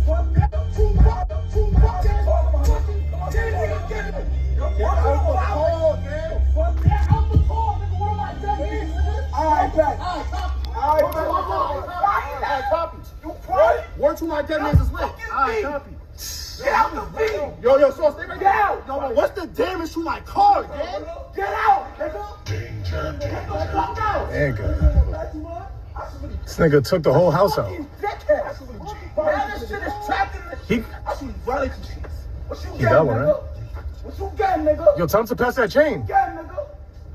Word to my dead man's is lit. Alright, copy. Get out the beat! Yo, so stay right there. Yo, what's the damage to my car, man? Get out, nigga! Danger. This nigga took the whole house out. He got one, right? What you got, nigga? Yo, tell him to pass that chain.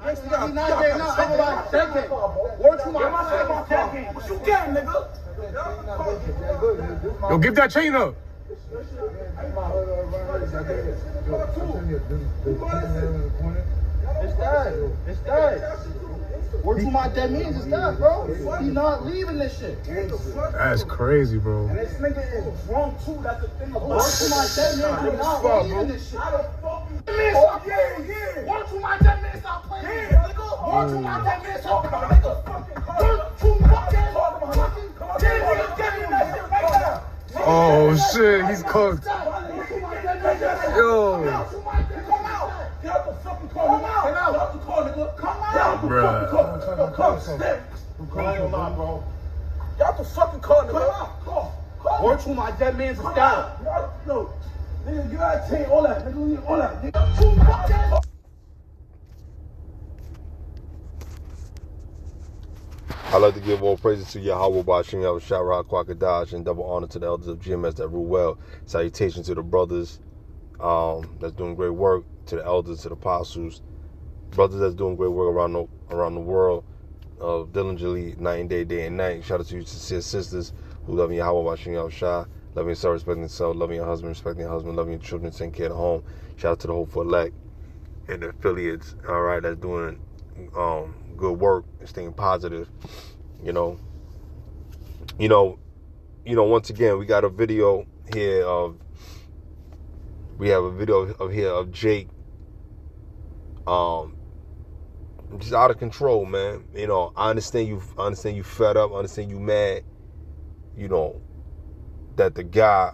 Word to my decade. What you got, nigga? Yo, give that chain up. It's that. Word to my dead means it's that, bro. He not leaving this shit. That's crazy, bro. And this nigga is drunk too. That's the thing. Word to my dead man, he not leaving this shit. Word to my dead man, stop playing. Word to my dead man, talk about nigga. Word to my dead man, Oh shit, he's cooked. Yo. Get out the fucking car, nigga. Get out the car, nigga. Come out. Bruh. Come, step. Get out the fucking car, nigga. Come out. Word to my dead man's style. No. Nigga, you gotta take all that. Nigga, we need all that. Nigga. I'd like to give all praises to Yahweh Bashim Yahweh Shara Kwakadash and double honor to the elders of GMS that rule well. Salutations to the brothers that's doing great work, to the elders, to the apostles, brothers that's doing great work around the world, diligently night and day and night. Shout out to you sincere sisters who love Yahweh Bashim Yahweh Shah, loving yourself, respecting yourself, loving your husband, respecting your husband, loving your children, taking care of the home. Shout out to the Hopeful Elect and the affiliates, all right, that's doing good work and staying positive. Once again, we got a video here of Jake just out of control, man. I understand you fed up, I understand you mad, that the guy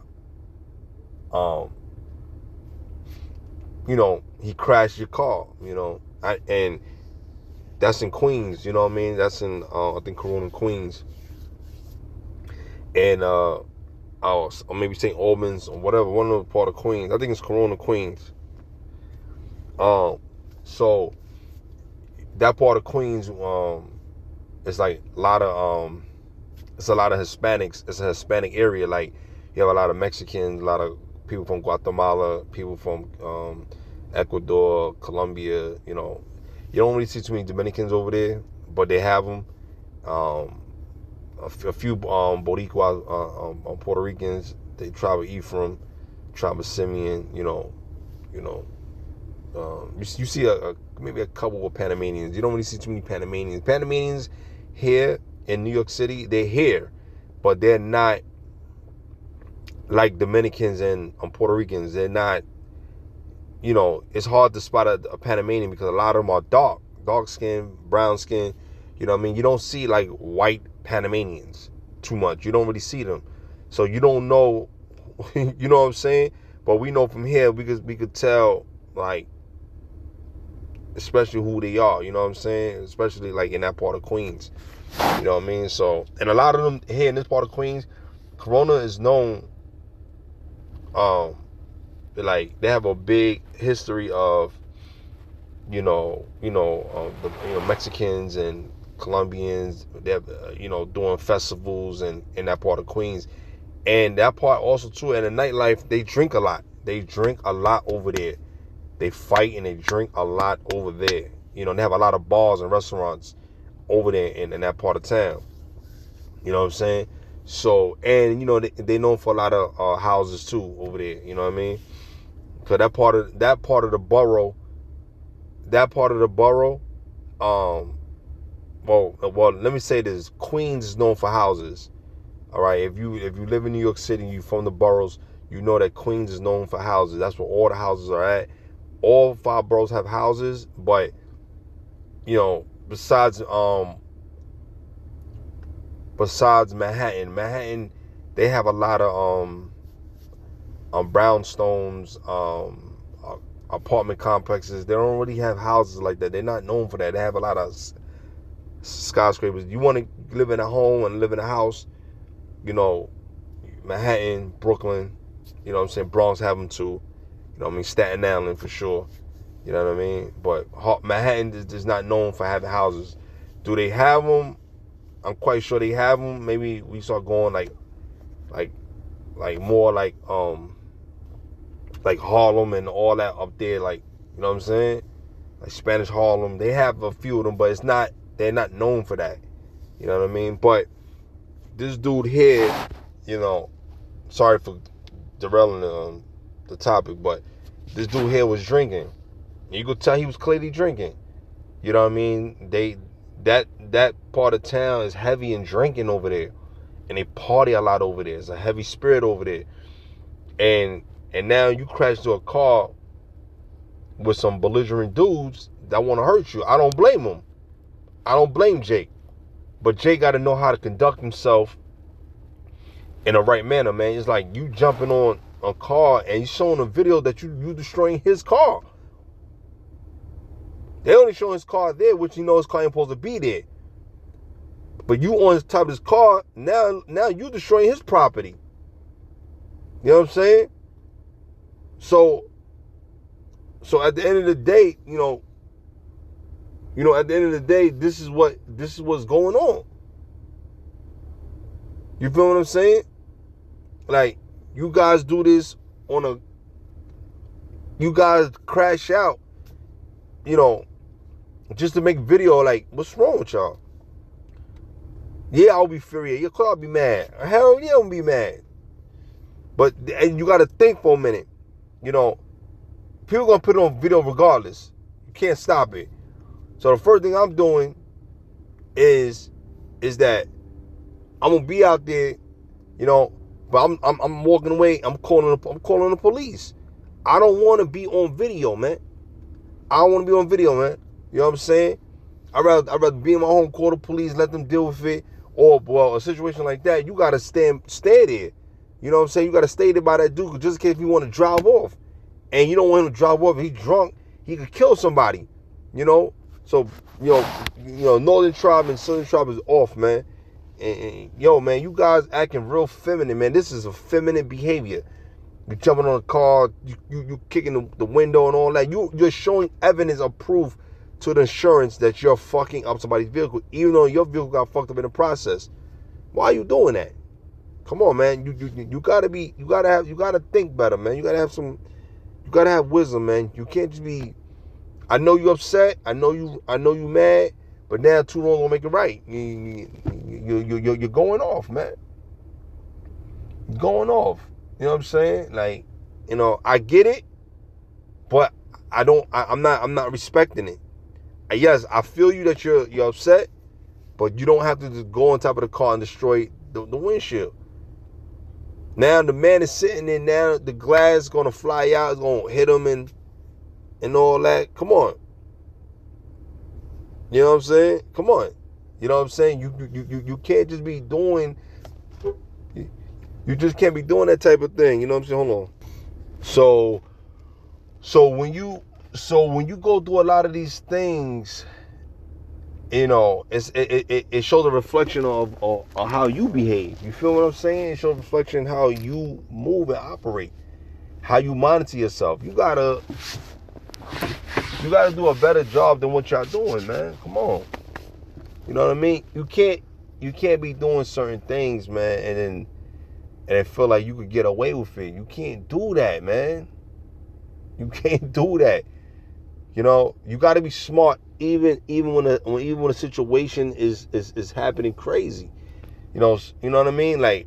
he crashed your car, and that's in Queens, you know what I mean? That's in, I think, Corona, Queens. And, or maybe St. Albans or whatever, one of the part of Queens. I think it's Corona, Queens. So, that part of Queens, it's like a lot of Hispanics. It's a Hispanic area. Like, you have a lot of Mexicans, a lot of people from Guatemala, people from Ecuador, Colombia, You don't really see too many Dominicans over there, but they have them. A few Boricua, Puerto Ricans. They tribe of Ephraim, tribe of Simeon. You see maybe a couple of Panamanians. You don't really see too many Panamanians. Panamanians here in New York City, they're here, but they're not like Dominicans and Puerto Ricans. They're not. It's hard to spot a Panamanian because a lot of them are dark skin, brown skin. You know what I mean? You don't see like white Panamanians too much. You don't really see them. So you don't know, you know what I'm saying? But we know from here, we could tell, like, especially who they are, you know what I'm saying? Especially like in that part of Queens. You know what I mean? So, and a lot of them here in this part of Queens, Corona is known, like, they have a big history of, the Mexicans and Colombians. They have, doing festivals and in that part of Queens, and that part also too. And the nightlife, they drink a lot. They drink a lot over there. They fight and they drink a lot over there. They have a lot of bars and restaurants over there in that part of town. You know what I'm saying? So, and they known for a lot of houses too over there. You know what I mean? So that part of the borough, well, let me say this: Queens is known for houses. All right, if you live in New York City, and you from the boroughs, you know that Queens is known for houses. That's where all the houses are at. All 5 boroughs have houses, but besides Manhattan, they have a lot of brownstones, apartment complexes. They don't really have houses like that. They're not known for that. They have a lot of skyscrapers. You want to live in a home and live in a house, you know, Manhattan, Brooklyn, you know what I'm saying, Bronx have them too. You know what I mean, Staten Island for sure. You know what I mean? But Manhattan is not known for having houses. Do they have them? I'm quite sure they have them. Maybe we start going like more like Harlem and all that up there, like, you know what I'm saying? Like Spanish Harlem. They have a few of them, but they're not known for that. You know what I mean? But this dude here, you know, sorry for derailing the topic, but this dude here was drinking. You could tell he was clearly drinking. You know what I mean? That part of town is heavy in drinking over there. And they party a lot over there. It's a heavy spirit over there. And now you crash into a car with some belligerent dudes that want to hurt you. I don't blame them. I don't blame Jake. But Jake got to know how to conduct himself in the right manner, man. It's like you jumping on a car and you showing a video that you destroying his car. They only show his car there, which you know his car ain't supposed to be there. But you on top of his car, now you destroying his property. You know what I'm saying? So at the end of the day, you know, at the end of the day, this is what's going on. You feel what I'm saying? Like, you guys do this you guys crash out, you know, just to make video. Like, what's wrong with y'all? Yeah, I'll be furious. Yeah, I'll be mad. Hell yeah, I'll be mad. And you got to think for a minute. You know, people going to put it on video regardless. You can't stop it. So the first thing I'm doing is that I'm going to be out there, you know, but I'm walking away. I'm calling the police. I don't want to be on video, man. I don't want to be on video, man. You know what I'm saying? I'd rather be in my home, call the police, let them deal with it. Or, well, a situation like that, you got to stay there. You know what I'm saying? You got to stay there by that dude just in case you want to drive off. And you don't want him to drive off. If he's drunk, he could kill somebody. You know? So, you know, Northern Tribe and Southern Tribe is off, man. And yo, man, you guys acting real feminine, man. This is a feminine behavior. You jumping on a car, you kicking the window and all that. You're showing evidence of proof to the insurance that you're fucking up somebody's vehicle, even though your vehicle got fucked up in the process. Why are you doing that? Come on, man. You gotta think better, man. You gotta have wisdom, man. You can't just be. I know you upset. I know you mad. But now too long gonna make it right. You're going off, man. You're going off. You know what I'm saying? Like, you know, I get it, but I'm not respecting it. Yes, I feel you that you're upset, but you don't have to just go on top of the car and destroy the windshield. Now the man is sitting there. Now the glass is gonna fly out. It's gonna hit him and all that. Come on. You know what I'm saying? Come on. You know what I'm saying? You can't just be doing. You just can't be doing that type of thing. You know what I'm saying? Hold on. So when you go through a lot of these things, you know, it shows a reflection of how you behave. You feel what I'm saying? It shows a reflection of how you move and operate, how you monitor yourself. You gotta do a better job than what y'all doing, man. Come on. You know what I mean? You can't be doing certain things, man, and then feel like you could get away with it. You can't do that, man. You can't do that. You know, you got to be smart, even when a situation is happening crazy. You know what I mean? Like,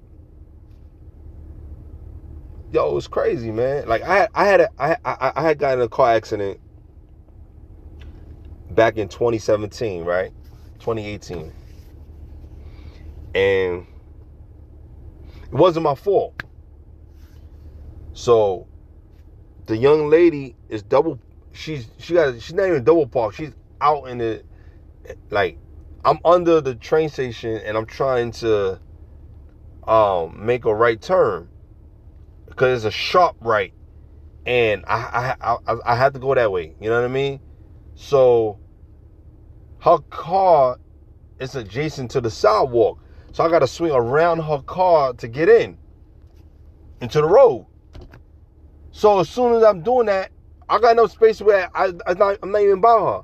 yo, it's crazy, man. Like I had gotten in a car accident back in 2017, right? 2018, and it wasn't my fault. So the young lady is she's not even double parked. She's out in the, like, I'm under the train station and I'm trying to make a right turn. because it's a sharp right, and I had to go that way. You know what I mean? So her car is adjacent to the sidewalk, so I got to swing around her car to get into the road. So as soon as I'm doing that, I got no space where I'm not even by her.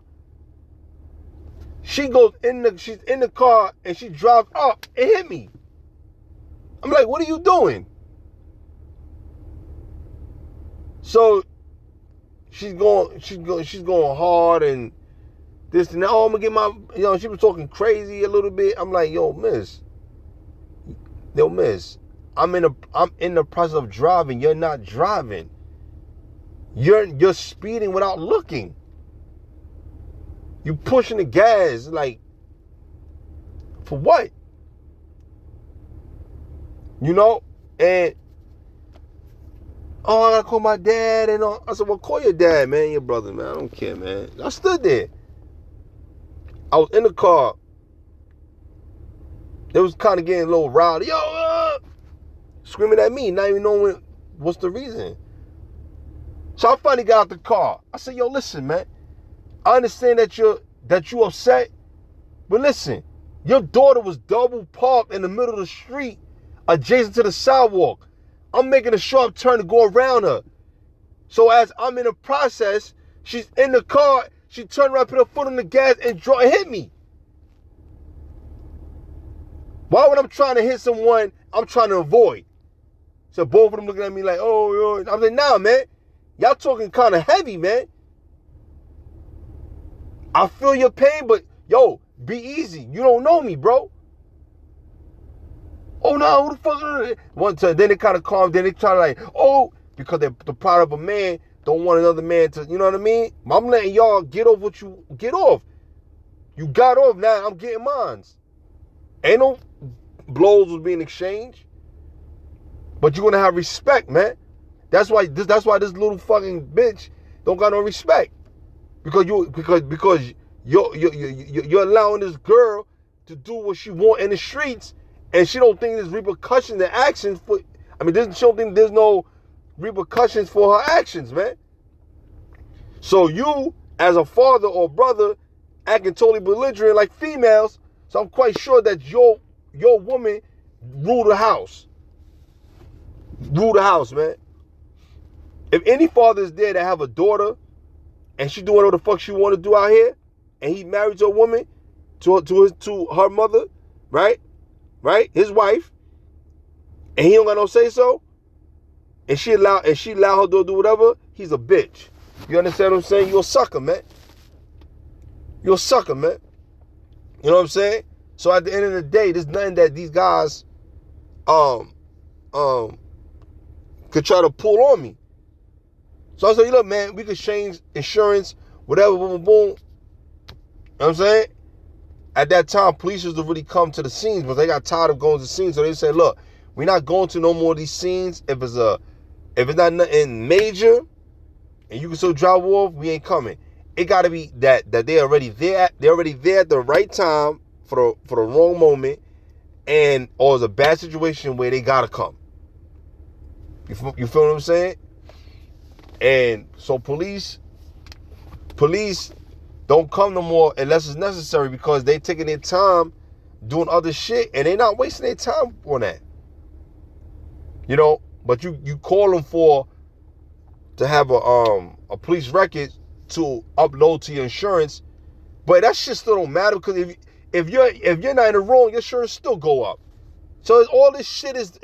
She's in the car and she drives up and hit me. I'm like, what are you doing? So she's going hard and this and that. Oh, I'm gonna get my, she was talking crazy a little bit. I'm like, miss, I'm in the process of driving. You're not driving. You're speeding without looking. You pushing the gas, like, for what? And I gotta call my dad and all. I said, well, call your dad, man, your brother, man. I don't care, man. I stood there. I was in the car. It was kind of getting a little rowdy. Screaming at me, not even knowing what's the reason. So I finally got out the car. I said, listen, man. I understand that you upset, but listen, your daughter was double parked in the middle of the street, adjacent to the sidewalk. I'm making a sharp turn to go around her. So as I'm in the process, she's in the car, she turned around, put her foot on the gas, and hit me. Why would I'm trying to hit someone I'm trying to avoid? So both of them looking at me like, oh, I'm like, nah, man. Y'all talking kind of heavy, man. I feel your pain, but be easy. You don't know me, bro. Oh no, who the fuck? One time, then they kind of calm. Then they try to because they're the pride of a man, don't want another man to, you know what I mean? I'm letting y'all get off what you get off. You got off, now I'm getting mines. Ain't no blows was being exchanged, but you're gonna have respect, man. That's why this little fucking bitch don't got no respect. Because you're allowing this girl to do what she want in the streets, and she don't think there's repercussions and actions for. She don't think there's no repercussions for her actions, man. So you, as a father or brother, acting totally belligerent like females. So I'm quite sure that your woman rule the house. Rule the house, man. If any father's there that have a daughter and she doing whatever the fuck she want to do out here, and he married to a woman, to her mother, right, his wife, and he don't got no say so, and she allow her to do whatever, he's a bitch. You understand what I'm saying? You're a sucker, man. You're a sucker, man. You know what I'm saying? So at the end of the day, there's nothing that these guys could try to pull on me. So I said, look, man, we could change insurance, whatever, boom, boom, boom. You know what I'm saying? At that time, police used to really come to the scenes, but they got tired of going to the scenes. So they said, look, we're not going to no more of these scenes. If it's not nothing major and you can still drive off, we ain't coming. It got to be that they're already there. They're already there at the right time for the wrong moment, or it's a bad situation where they got to come. You feel what I'm saying? And so police don't come no more unless it's necessary, because they taking their time doing other shit and they not wasting their time on that. But you call them to have a police record to upload to your insurance, but that shit still don't matter, because if you're not in the wrong, your insurance still go up. So all this shit is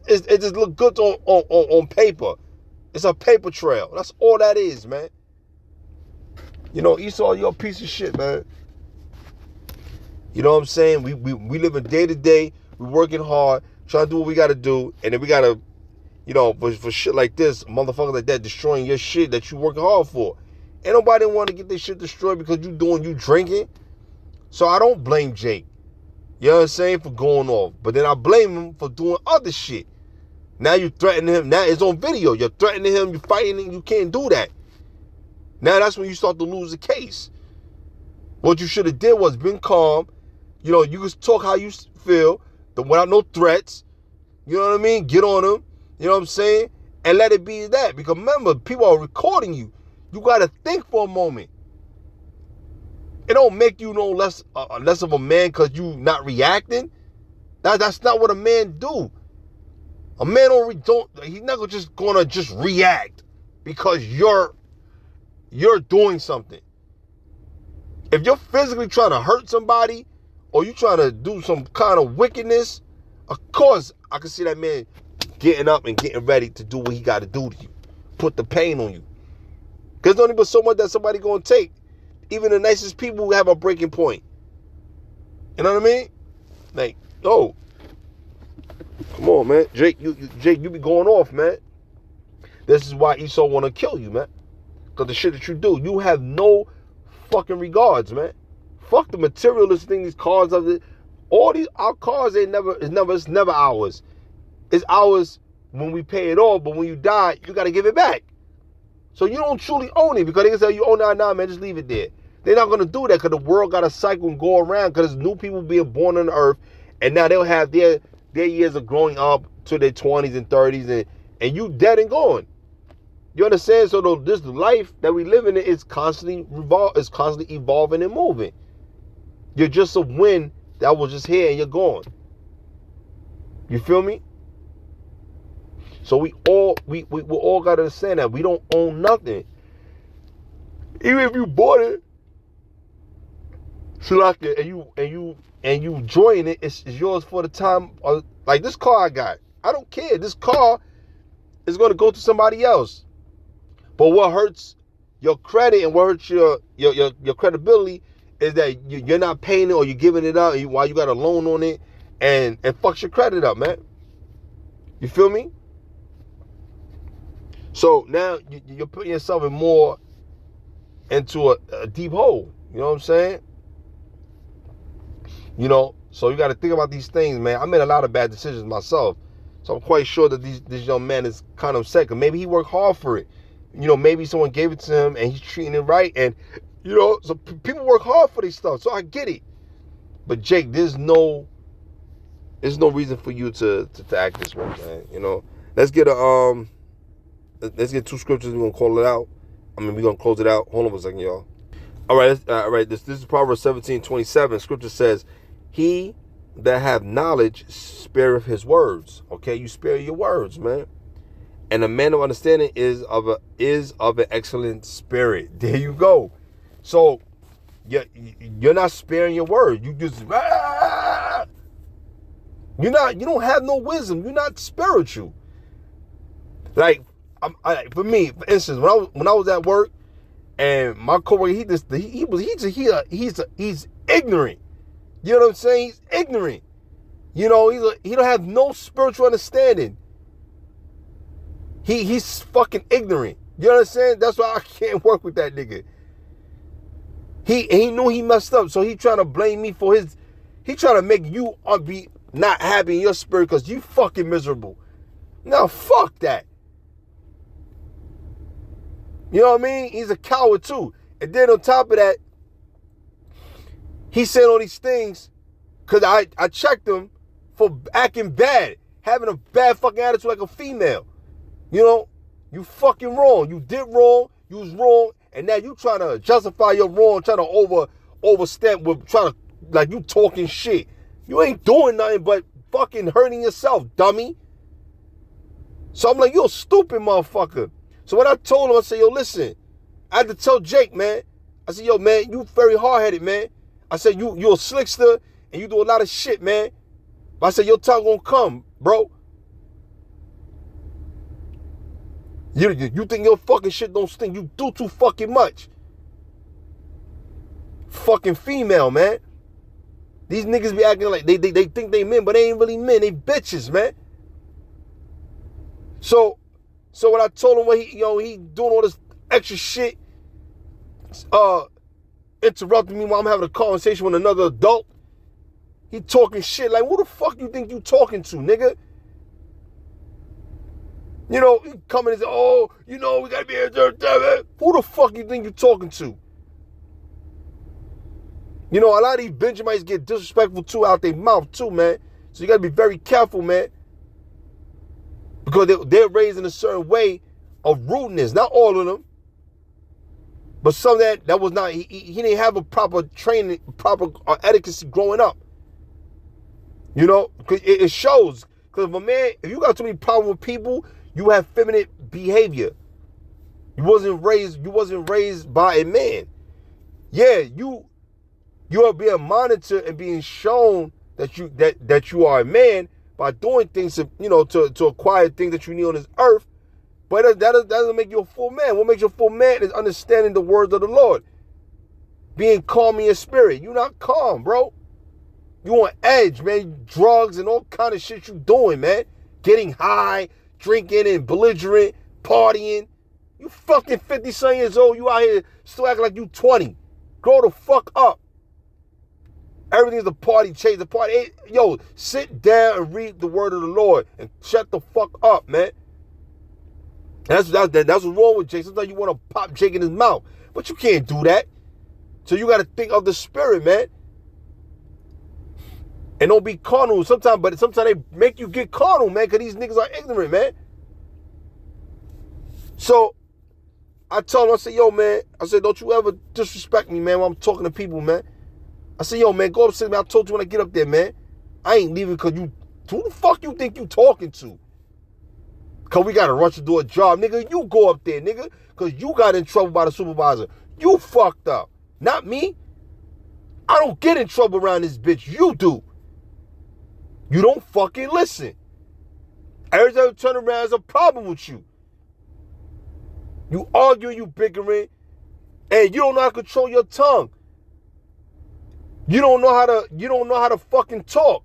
it just look good on paper. It's a paper trail. That's all that is, man. Esau, you're a piece of shit, man. You know what I'm saying? We live a day to day. We working hard, trying to do what we got to do, and then we got to, for shit like this, motherfucker like that, destroying your shit that you working hard for. Ain't nobody want to get this shit destroyed because you drinking. So I don't blame Jake. You know what I'm saying? For going off. But then I blame him for doing other shit. Now you threatening him. Now it's on video. You're threatening him. You're fighting him. You can't do that. Now that's when you start to lose the case. What you should have did was been calm. You could talk how you feel, without no threats. You know what I mean? Get on him. You know what I'm saying? and let it be that. Because remember, people are recording you. You got to think for a moment. It don't make you no less of a man because you not reacting. That's not what a man do. A man he's not just gonna just react because you're doing something. If you're physically trying to hurt somebody or you trying to do some kind of wickedness, of course I can see that man getting up and getting ready to do what he got to do to you, put the pain on you. There's only but so much that somebody gonna take. Even the nicest people have a breaking point. You know what I mean? Like, oh, come on, man, Jake, you be going off, man. This is why Esau want to kill you, man. Because the shit that you do, you have no fucking regards, man. Fuck the materialist thing, these cars of it. All these our cars it's never ours. It's ours when we pay it off, but when you die, you gotta give it back. So you don't truly own it because they can say you own it, nah, man, just leave it there. They're not gonna do that because the world got a cycle and go around because there's new people being born on the earth, and now they'll have their years of growing up to their 20s and 30s, and you dead and gone. You understand? So this life that we live in is constantly evolving and moving. You're just a wind that was just here and you're gone. You feel me? So we all gotta understand that we don't own nothing. Even if you bought it, and you enjoying it, it's yours for the time. Like this car I got, I don't care. This car is gonna go to somebody else. But what hurts your credit and what hurts your credibility is that you're not paying it or you're giving it up while you got a loan on it, and fucks your credit up, man. You feel me? So now you're putting yourself into a deep hole. You know what I'm saying? You know, so you got to think about these things, man. I made a lot of bad decisions myself. So I'm quite sure that this young man is kind of upset. Maybe he worked hard for it. You know, maybe someone gave it to him and he's treating it right. And, you know, so people work hard for this stuff. So I get it. But Jake, there's no reason for you to act this way, man. You know, let's get two scriptures. We're going to call it out. We're going to close it out. Hold on a second, y'all. All right. This is Proverbs 17:27. Scripture says, he that have knowledge spareth his words. Okay, you spare your words, man. And a man of understanding is of an excellent spirit. There you go. So you're not sparing your words. You just you don't have no wisdom. You're not spiritual. Like for me, for instance, when I was at work and my coworker, he's ignorant. You know what I'm saying? He's ignorant. You know, he don't have no spiritual understanding. He's fucking ignorant. You know what I'm saying? That's why I can't work with that nigga. He knew he messed up, so he trying to blame me for he trying to make you be not happy in your spirit because you fucking miserable. Now fuck that. You know what I mean? He's a coward too. And then on top of that, he said all these things because I checked him for acting bad, having a bad fucking attitude like a female. You know, you fucking wrong. You did wrong. You was wrong. And now you trying to justify your wrong, trying to overstep with trying to, like, you talking shit. You ain't doing nothing but fucking hurting yourself, dummy. So I'm like, you're a stupid motherfucker. So when I told him, I said, yo, listen, I had to tell Jake, man. I said, yo, man, you very hard-headed, man. I said, you're a slickster and you do a lot of shit, man. But I said, your time gonna come, bro. You think your fucking shit don't stink. You do too fucking much. Fucking female, man. These niggas be acting like they think they men, but they ain't really men. They bitches, man. So when I told him what he doing all this extra shit, interrupting me while I'm having a conversation with another adult, he talking shit like, who the fuck you think you talking to, nigga? You know, he coming and say, oh, you know, we gotta be here. Who the fuck you think you talking to? You know, a lot of these Benjamites get disrespectful too out their mouth too, man. So you gotta be very careful, man. Because they're raised in a certain way of rudeness. Not all of them. But some that was not, he didn't have a proper training, proper etiquette growing up. You know, cause it shows. Because if you got too many problems with people, you have feminine behavior. You wasn't raised by a man. Yeah, you are being monitored and being shown that you are a man by doing things to acquire things that you need on this earth. But that doesn't make you a full man. What makes you a full man is understanding the words of the Lord. Being calm in your spirit. You're not calm, bro. You on edge, man. Drugs and all kind of shit you doing, man. Getting high, drinking and belligerent, partying. You fucking 50-something years old. You out here still acting like you 20. Grow the fuck up. Everything's a party, chase the party. Hey, yo, sit down and read the word of the Lord and shut the fuck up, man. That's what's wrong with Jake. Sometimes you want to pop Jake in his mouth, but you can't do that. So you got to think of the spirit, man. And don't be carnal. Sometimes they make you get carnal, man, because these niggas are ignorant, man. So I told him, I said, yo, man, I said, don't you ever disrespect me, man, when I'm talking to people, man. I said, yo, man, go upstairs, man. I told you when I get up there, man. I ain't leaving because who the fuck you think you talking to? Because we got to rush to do a job. Nigga, you go up there, nigga, because you got in trouble by the supervisor. You fucked up. Not me. I don't get in trouble around this bitch. You do. You don't fucking listen. Every time you turn around, there's a problem with you. You arguing, you bickering, and you don't know how to control your tongue. You don't know how to fucking talk.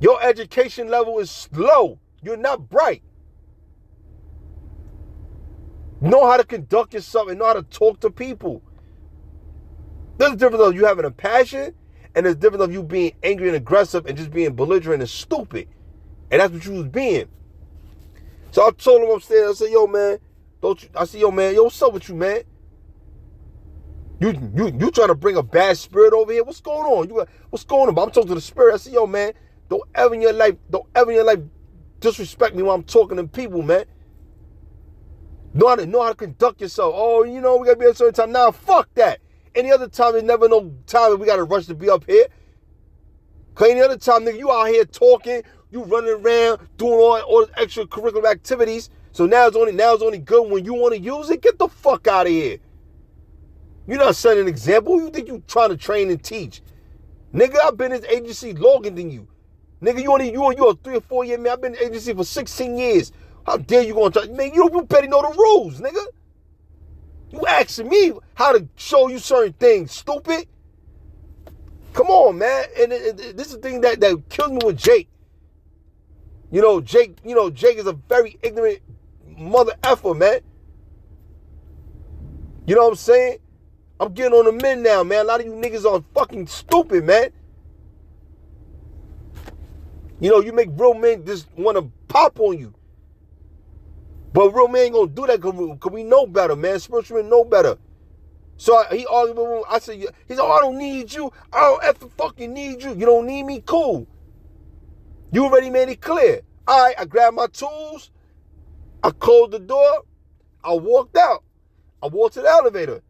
Your education level is low. You're not bright. Know how to conduct yourself and know how to talk to people. There's a difference of you having a passion, and there's a difference of you being angry and aggressive and just being belligerent and stupid. And that's what you was being. So I told him upstairs, I said, yo, man, yo, what's up with you, man? You trying to bring a bad spirit over here? What's going on? What's going on? But I'm talking to the spirit. I said, yo, man, don't ever in your life disrespect me when I'm talking to people, man. Know how to conduct yourself. Oh, we gotta be at a certain time. Nah, fuck that. Any other time, there's never no time that we gotta rush to be up here. Cause any other time, nigga, you out here talking, you running around, doing all this extracurricular activities. So now it's only good when you want to use it. Get the fuck out of here. You're not setting an example. You think you trying to train and teach? Nigga, I've been in this agency longer than you. Nigga, you a 3 or 4 year man. I've been in the agency for 16 years. How dare you gonna try? Man, you better know the rules, nigga. You asking me how to show you certain things, stupid. Come on, man. And this is the thing that kills me with Jake. Jake is a very ignorant mother effer, man. You know what I'm saying? I'm getting on the men now, man. A lot of you niggas are fucking stupid, man. You make real men just want to pop on you. But real men ain't going to do that because we know better, man. Spiritual men know better. So he argued with me. I said, he said, oh, I don't need you. I don't effing fucking need you. You don't need me? Cool. You already made it clear. All right, I grabbed my tools. I closed the door. I walked out. I walked to the elevator.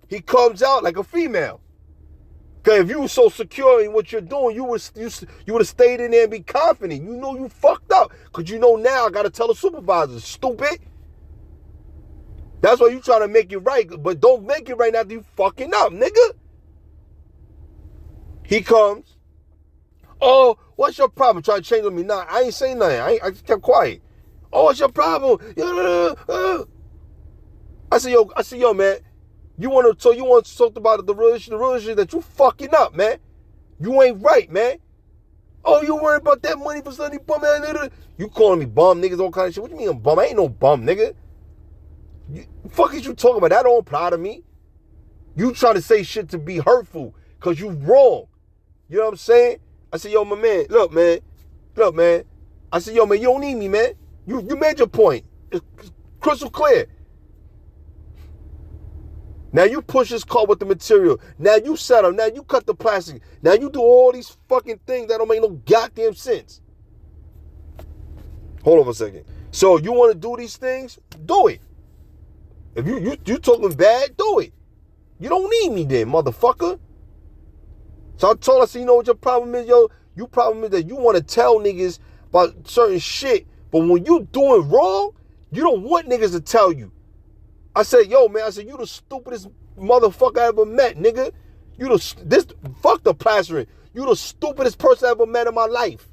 He comes out like a female. Because if you were so secure in what you're doing, you would have stayed in there and be confident. You know you fucked up. Because now I got to tell the supervisor, stupid. That's why you trying to make it right. But don't make it right after you fucking up, nigga. He comes. Oh, what's your problem? Trying to change on me. Nah, I ain't saying nothing. I just kept quiet. Oh, what's your problem? I said, yo, man. You want to talk about the real issue that you fucking up, man. You ain't right, man. Oh, you worried about that money for Sunday bum, man? You calling me bum, niggas, all kind of shit. What you mean I'm bum? I ain't no bum, nigga. Fuck is you talking about? That don't apply to me. You trying to say shit to be hurtful because you wrong. You know what I'm saying? I said, yo, my man, look, man. I said, yo, man, you don't need me, man. You made your point. It's crystal clear. Now you push his car with the material. Now you set him. Now you cut the plastic. Now you do all these fucking things that don't make no goddamn sense. Hold on for a second. So you want to do these things? Do it. If you talking bad, do it. You don't need me then, motherfucker. So I told her, I said, you know what your problem is, yo? Your problem is that you want to tell niggas about certain shit, but when you doing wrong, you don't want niggas to tell you. I said, yo, man, I said, you the stupidest motherfucker I ever met, nigga. Fuck the plastering. You the stupidest person I ever met in my life.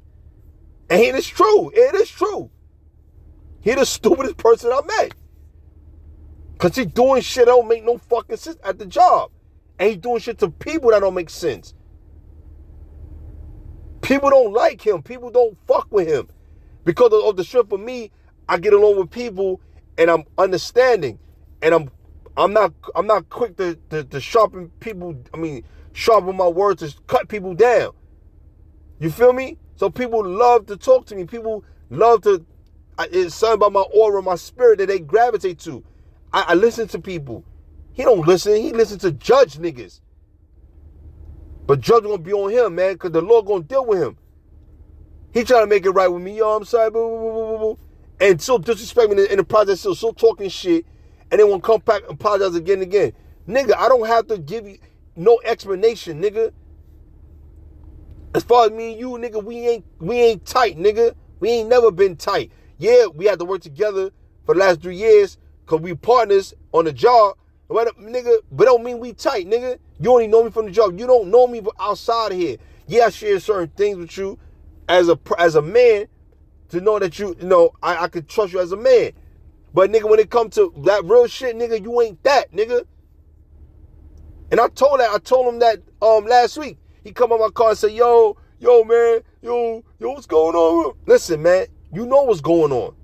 And it is true. It is true. He the stupidest person I met. Because he doing shit that don't make no fucking sense at the job. And he doing shit to people that don't make sense. People don't like him. People don't fuck with him. Because of the strength of me, I get along with people and I'm understanding. And I'm not quick to sharpen people, sharpen my words to cut people down. You feel me? So people love to talk to me. People love to, it's something about my aura, my spirit that they gravitate to. I listen to people. He don't listen. He listens to judge niggas. But judge gonna be on him, man, because the Lord gonna deal with him. He trying to make it right with me. Yo, I'm sorry. Boo, boo, boo, boo, boo. And still disrespect me in the process, still talking shit. And then want to come back and apologize again and again. Nigga, I don't have to give you no explanation, nigga. As far as me and you, nigga, we ain't tight, nigga. We ain't never been tight. Yeah, we had to work together for the last 3 years because we partners on the job. Nigga, but don't mean we tight, nigga. You only know me from the job. You don't know me outside of here. Yeah, I share certain things with you as a man to know that I could trust you as a man. But nigga, when it comes to that real shit, nigga, you ain't that, nigga. And I told him that last week. He come on my car and say, yo, man, what's going on? Listen, man, you know what's going on.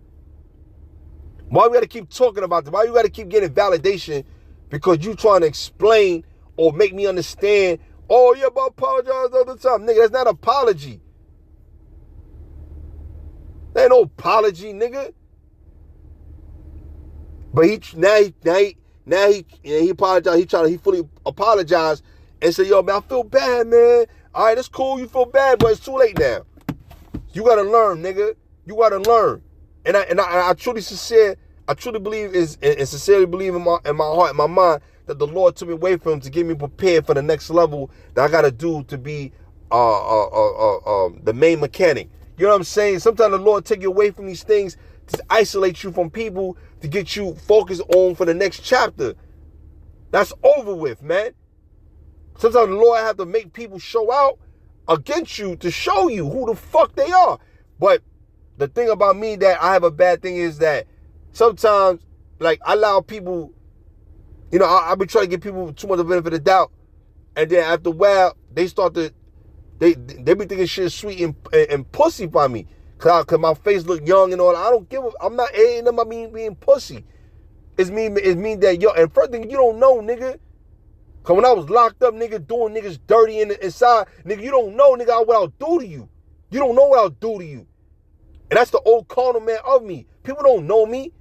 Why we gotta keep talking about this? Why you gotta keep getting validation because you trying to explain or make me understand, oh, yeah, but I apologize all the time. Nigga, that's not an apology. There ain't no apology, nigga. But he apologized. He fully apologized and said, yo, man, I feel bad, man. All right, that's cool. You feel bad, but it's too late now. You got to learn, nigga. You got to learn. And I truly believe and sincerely believe in my heart, in my mind, that the Lord took me away from him to get me prepared for the next level that I got to do to be the main mechanic. You know what I'm saying? Sometimes the Lord take you away from these things to isolate you from people to get you focused on for the next chapter. That's over with, man. Sometimes the Lord have to make people show out against you to show you who the fuck they are. But the thing about me that I have a bad thing is that sometimes, like, I allow people, I be trying to give people too much of the benefit of the doubt. And then after a while, they start to, they be thinking shit sweet and pussy by me. Cause my face look young and all. I'm not hating them. I mean being pussy. It's mean that, yo, and first thing you don't know, nigga. Cause when I was locked up, nigga, doing niggas dirty inside, nigga, you don't know, nigga, what I'll do to you. You don't know what I'll do to you. And that's the old carnal man of me. People don't know me.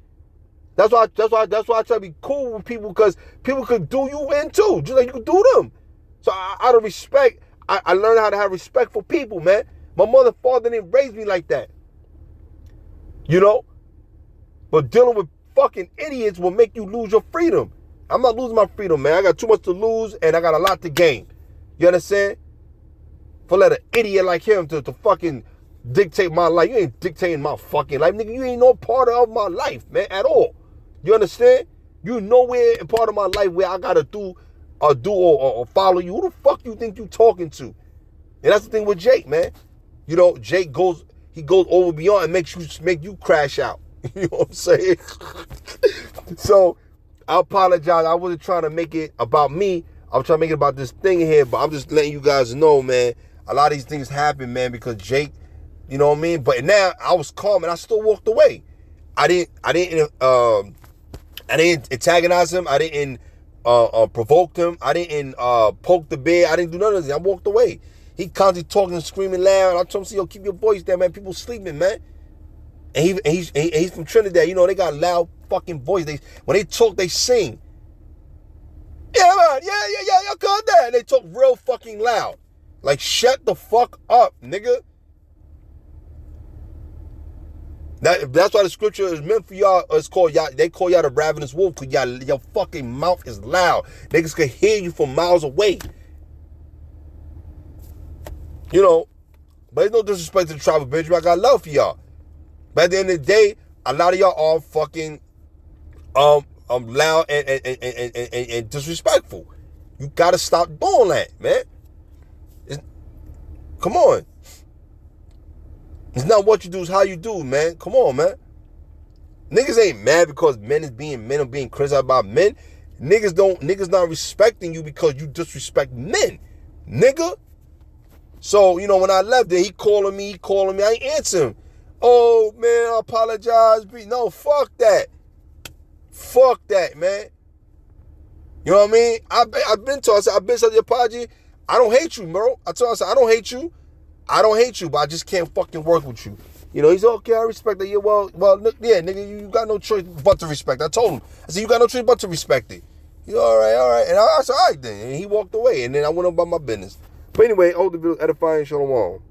That's why I try to be cool with people, because people could do you in too, just like you could do them. So out of respect, I learned how to have respect for people, man. My mother, father didn't raise me like that. But dealing with fucking idiots will make you lose your freedom. I'm not losing my freedom, man. I got too much to lose and I got a lot to gain. You understand? For let an idiot like him to fucking dictate my life. You ain't dictating my fucking life, nigga. You ain't no part of my life, man, at all. You understand? You nowhere in part of my life where I gotta do or follow you. Who the fuck you think you talking to? And that's the thing with Jake, man. Jake goes over beyond and make you crash out. You know what I'm saying? So I apologize. I wasn't trying to make it about me. I was trying to make it about this thing here, but I'm just letting you guys know, man, a lot of these things happen, man, because Jake, you know what I mean? But now I was calm and I still walked away. I didn't antagonize him. I didn't provoke him. I didn't poke the bear. I didn't do none of this. I walked away. He constantly talking and screaming loud. I told him, yo, keep your voice down, man. People sleeping, man. And he's from Trinidad. They got loud fucking voice. When they talk, they sing. Yeah, man. Yeah. Y'all called that. And they talk real fucking loud. Like, shut the fuck up, nigga. That's why the scripture is meant for y'all. It's called y'all. They call y'all the ravenous wolf because your fucking mouth is loud. Niggas can hear you from miles away. You know, but there's no disrespect to the tribe of Benjamin. I got love for y'all. But at the end of the day, a lot of y'all are fucking loud and disrespectful. You gotta stop doing that, man. Come on. It's not what you do, it's how you do, man. Come on, man. Niggas ain't mad because men are being criticized by men. Niggas not respecting you because you disrespect men, nigga. So, you know, when I left there, he calling me, I ain't answer him. Oh, man, I apologize. No, fuck that. Fuck that, man. You know what I mean? I've been told, I've been said the apology. I don't hate you, bro. I told him, I don't hate you. I don't hate you, but I just can't fucking work with you. You know, he's okay, I respect that. Yeah, well, yeah, nigga, you got no choice but to respect. I told him. I said, you got no choice but to respect it. He's all right. And I said, all right then. And he walked away, and then I went about my business. But anyway, hold the video, edifying, shalom.